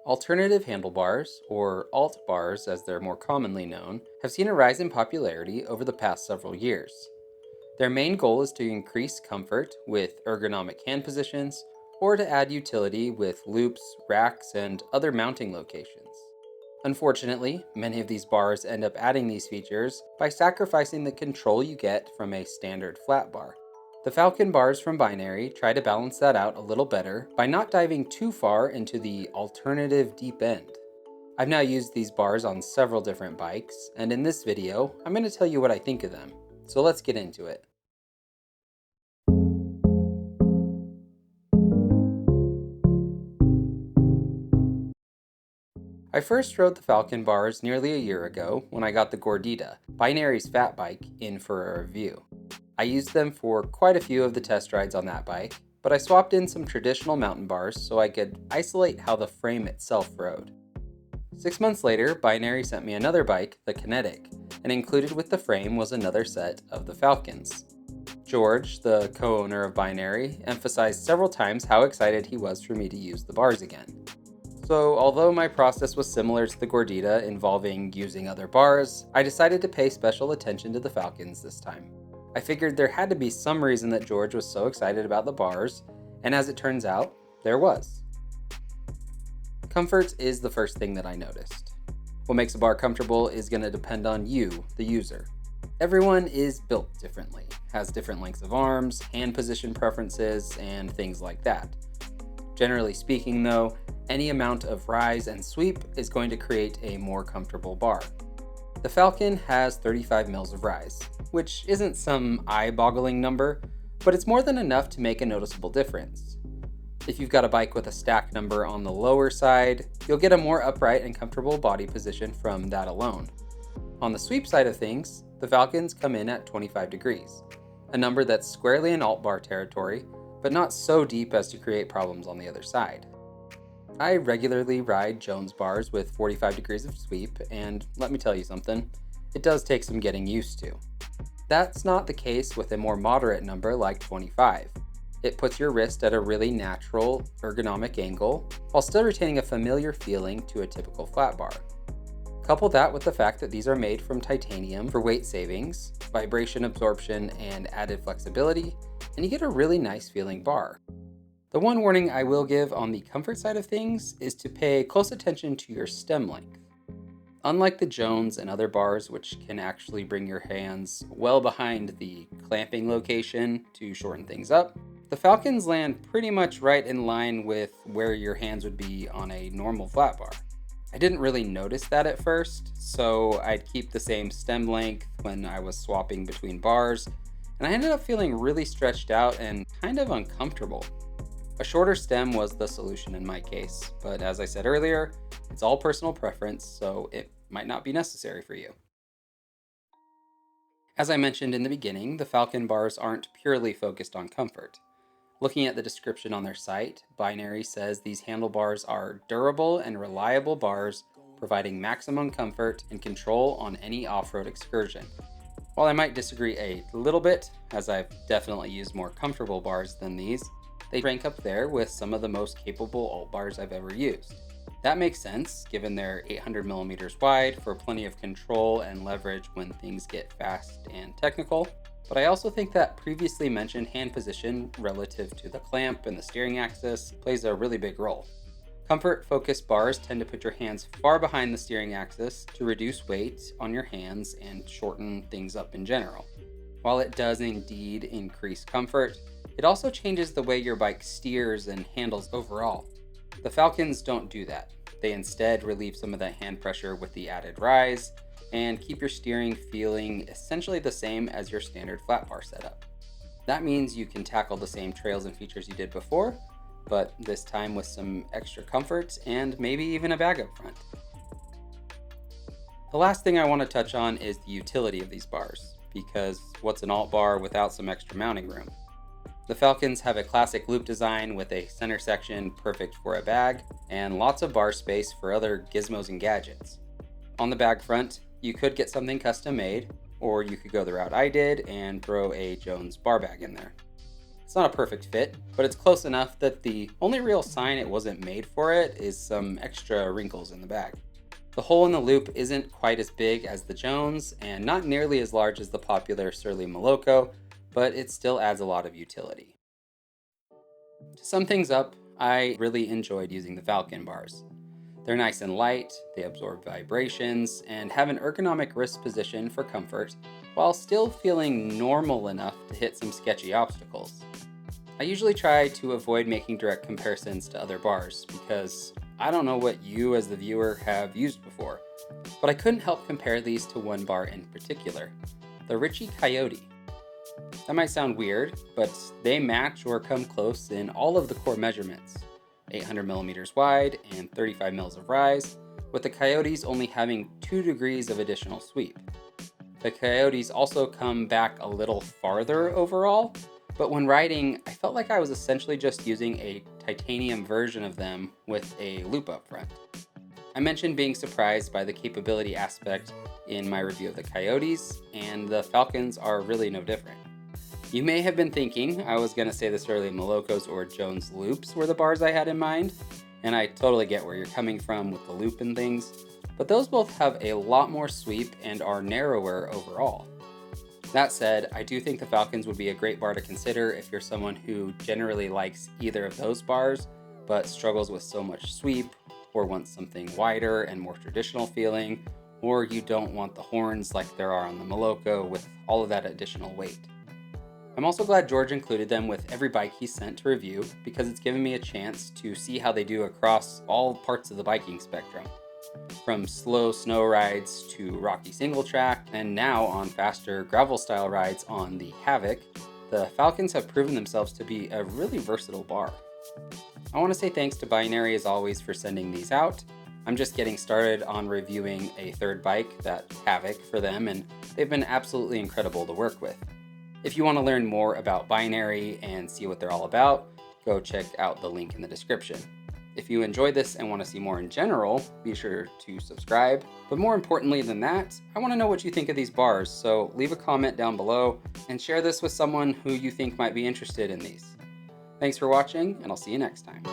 Alternative handlebars, or alt bars as they're more commonly known, have seen a rise in popularity over the past several years. Their main goal is to increase comfort with ergonomic hand positions or to add utility with loops, racks, and other mounting locations. Unfortunately, many of these bars end up adding these features by sacrificing the control you get from a standard flat bar. The Falken bars from Binary try to balance that out a little better by not diving too far into the alternative deep end. I've now used these bars on several different bikes, and in this video, I'm going to tell you what I think of them. So let's get into it. I first rode the Falken bars nearly a year ago when I got the Gordita, Binary's fat bike, in for a review. I used them for quite a few of the test rides on that bike, but I swapped in some traditional mountain bars so I could isolate how the frame itself rode. 6 months later, Binary sent me another bike, the Kinetic, and included with the frame was another set of the Falkens. George, the co-owner of Binary, emphasized several times how excited he was for me to use the bars again. So, although my process was similar to the Gordita involving using other bars, I decided to pay special attention to the Falkens this time. I figured there had to be some reason that George was so excited about the bars, and as it turns out, there was. Comfort is the first thing that I noticed. What makes a bar comfortable is going to depend on you, the user. Everyone is built differently, has different lengths of arms, hand position preferences, and things like that. Generally speaking though, any amount of rise and sweep is going to create a more comfortable bar. The Falken has 35 mils of rise, which isn't some eye-boggling number, but it's more than enough to make a noticeable difference. If you've got a bike with a stack number on the lower side, you'll get a more upright and comfortable body position from that alone. On the sweep side of things, the Falkens come in at 25 degrees, a number that's squarely in alt bar territory, but not so deep as to create problems on the other side. I regularly ride Jones bars with 45 degrees of sweep, and let me tell you something, it does take some getting used to. That's not the case with a more moderate number like 25. It puts your wrist at a really natural, ergonomic angle, while still retaining a familiar feeling to a typical flat bar. Couple that with the fact that these are made from titanium for weight savings, vibration absorption, and added flexibility, and you get a really nice feeling bar. The one warning I will give on the comfort side of things is to pay close attention to your stem length. Unlike the Jones and other bars, which can actually bring your hands well behind the clamping location to shorten things up, the Falkens land pretty much right in line with where your hands would be on a normal flat bar. I didn't really notice that at first, so I'd keep the same stem length when I was swapping between bars, and I ended up feeling really stretched out and kind of uncomfortable. A shorter stem was the solution in my case, but as I said earlier, it's all personal preference, so it might not be necessary for you. As I mentioned in the beginning, the Falken bars aren't purely focused on comfort. Looking at the description on their site, Binary says these handlebars are durable and reliable bars providing maximum comfort and control on any off-road excursion. While I might disagree a little bit, as I've definitely used more comfortable bars than these, they rank up there with some of the most capable alt bars I've ever used. That makes sense, given they're 800 millimeters wide for plenty of control and leverage when things get fast and technical, but I also think that previously mentioned hand position relative to the clamp and the steering axis plays a really big role. Comfort-focused bars tend to put your hands far behind the steering axis to reduce weight on your hands and shorten things up in general. While it does indeed increase comfort, it also changes the way your bike steers and handles overall. The Falkens don't do that. They instead relieve some of that hand pressure with the added rise and keep your steering feeling essentially the same as your standard flat bar setup. That means you can tackle the same trails and features you did before, but this time with some extra comfort and maybe even a bag up front. The last thing I want to touch on is the utility of these bars, because what's an alt bar without some extra mounting room? The Falkens have a classic loop design with a center section perfect for a bag, and lots of bar space for other gizmos and gadgets. On the bag front, you could get something custom made, or you could go the route I did and throw a Jones bar bag in there. It's not a perfect fit, but it's close enough that the only real sign it wasn't made for it is some extra wrinkles in the back. The hole in the loop isn't quite as big as the Jones and not nearly as large as the popular Surly Moloko, but it still adds a lot of utility. To sum things up, I really enjoyed using the Falken bars. They're nice and light, they absorb vibrations, and have an ergonomic wrist position for comfort, while still feeling normal enough to hit some sketchy obstacles. I usually try to avoid making direct comparisons to other bars, because I don't know what you as the viewer have used before, but I couldn't help compare these to one bar in particular, the Ritchie Coyote. That might sound weird, but they match or come close in all of the core measurements. 800 millimeters wide and 35 mils of rise, with the Coyotes only having 2 degrees of additional sweep. The Coyotes also come back a little farther overall, but when riding, I felt like I was essentially just using a titanium version of them with a loop up front. I mentioned being surprised by the capability aspect in my review of the Coyotes, and the Falkens are really no different. You may have been thinking I was going to say the Surly Molokos or Jones loops were the bars I had in mind, and I totally get where you're coming from with the loop and things, but those both have a lot more sweep and are narrower overall. That said, I do think the Falkens would be a great bar to consider if you're someone who generally likes either of those bars, but struggles with so much sweep, or wants something wider and more traditional feeling, or you don't want the horns like there are on the Moloko with all of that additional weight. I'm also glad George included them with every bike he sent to review, because it's given me a chance to see how they do across all parts of the biking spectrum. From slow snow rides to rocky single track, and now on faster gravel style rides on the Havoc, the Falkens have proven themselves to be a really versatile bar. I want to say thanks to Binary as always for sending these out. I'm just getting started on reviewing a third bike, that Havoc, for them, and they've been absolutely incredible to work with. If you want to learn more about Binary and see what they're all about, go check out the link in the description. If you enjoyed this and want to see more in general, be sure to subscribe. But more importantly than that, I want to know what you think of these bars, so leave a comment down below and share this with someone who you think might be interested in these. Thanks for watching, and I'll see you next time.